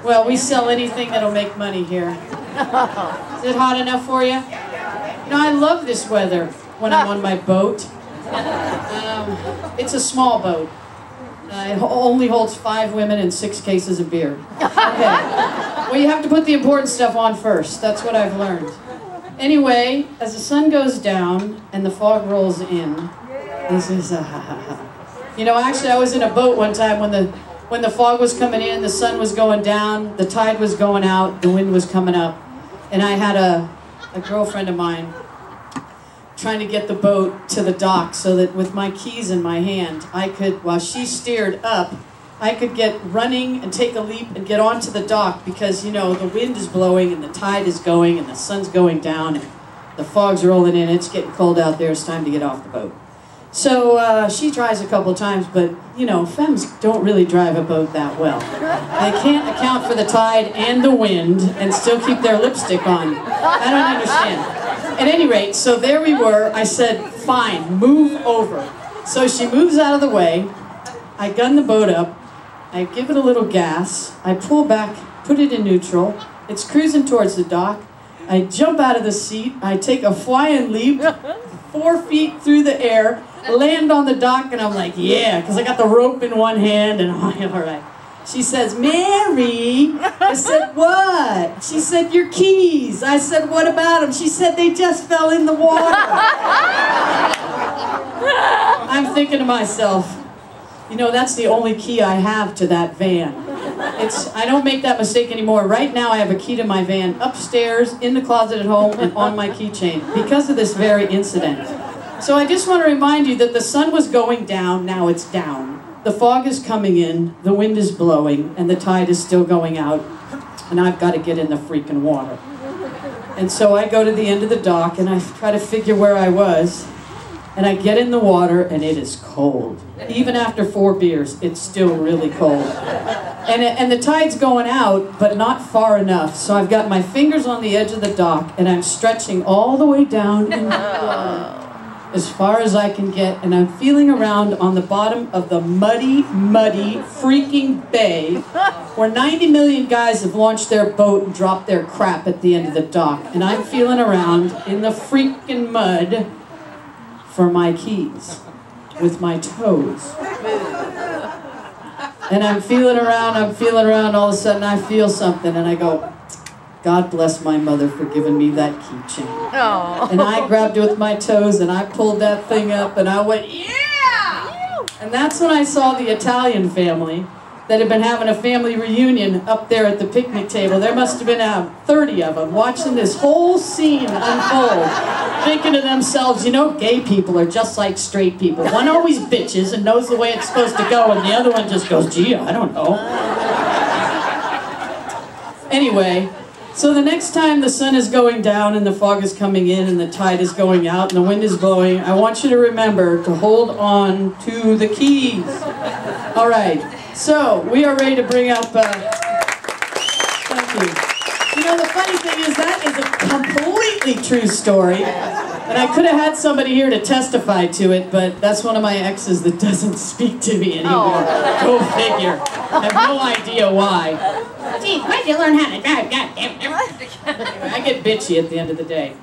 Well, we sell anything that'll make money here. Is it hot enough for you? No, I love this weather when I'm on my boat. It's a small boat. It only holds 5 women and 6 cases of beer. Okay. Well, you have to put the important stuff on first. That's what I've learned. Anyway, as the sun goes down and the fog rolls in, this is you know, actually I was in a boat one time when the fog was coming in, the sun was going down, the tide was going out, the wind was coming up, and I had a girlfriend of mine trying to get the boat to the dock so that with my keys in my hand, I could, while she steered up, I could get running and take a leap and get onto the dock because, you know, the wind is blowing and the tide is going and the sun's going down and the fog's rolling in. It's getting cold out there. It's time to get off the boat. So she tries a couple of times, but, you know, femmes don't really drive a boat that well. They can't account for the tide and the wind and still keep their lipstick on. I don't understand. At any rate, so there we were. I said, fine, move over. So she moves out of the way. I gun the boat up. I give it a little gas. I pull back, put it in neutral. It's cruising towards the dock. I jump out of the seat. I take a flying leap, 4 feet through the air, land on the dock, and I'm like, yeah, because I got the rope in one hand, and I'm like, all right. She says, Mary. I said, what? She said, your keys. I said, what about them? She said, they just fell in the water. I'm thinking to myself, you know, that's the only key I have to that van. I don't make that mistake anymore. Right now I have a key to my van upstairs, in the closet at home, and on my keychain because of this very incident. So I just want to remind you that the sun was going down, now it's down. The fog is coming in, the wind is blowing, and the tide is still going out, and I've got to get in the freaking water. And so I go to the end of the dock, and I try to figure where I was, and I get in the water, and it is cold. Even after 4 beers, it's still really cold. And the tide's going out, but not far enough, so I've got my fingers on the edge of the dock, and I'm stretching all the way down in the water, as far as I can get, and I'm feeling around on the bottom of the muddy, muddy, freaking bay where 90 million guys have launched their boat and dropped their crap at the end of the dock. And I'm feeling around in the freaking mud for my keys with my toes. And I'm feeling around, all of a sudden I feel something and I go, God bless my mother for giving me that keychain. Oh. And I grabbed it with my toes and I pulled that thing up and I went, yeah! And that's when I saw the Italian family that had been having a family reunion up there at the picnic table. There must have been 30 of them watching this whole scene unfold, thinking to themselves, you know, gay people are just like straight people. One always bitches and knows the way it's supposed to go and the other one just goes, gee, I don't know. Anyway, so the next time the sun is going down and the fog is coming in and the tide is going out and the wind is blowing, I want you to remember to hold on to the keys. All right, so we are ready to bring up, thank you. You know, the funny thing is that is a completely true story. And I could have had somebody here to testify to it, but that's one of my exes that doesn't speak to me anymore. Go figure. I have no idea why. Gee, why'd you learn how to drive? God damn it. I get bitchy at the end of the day.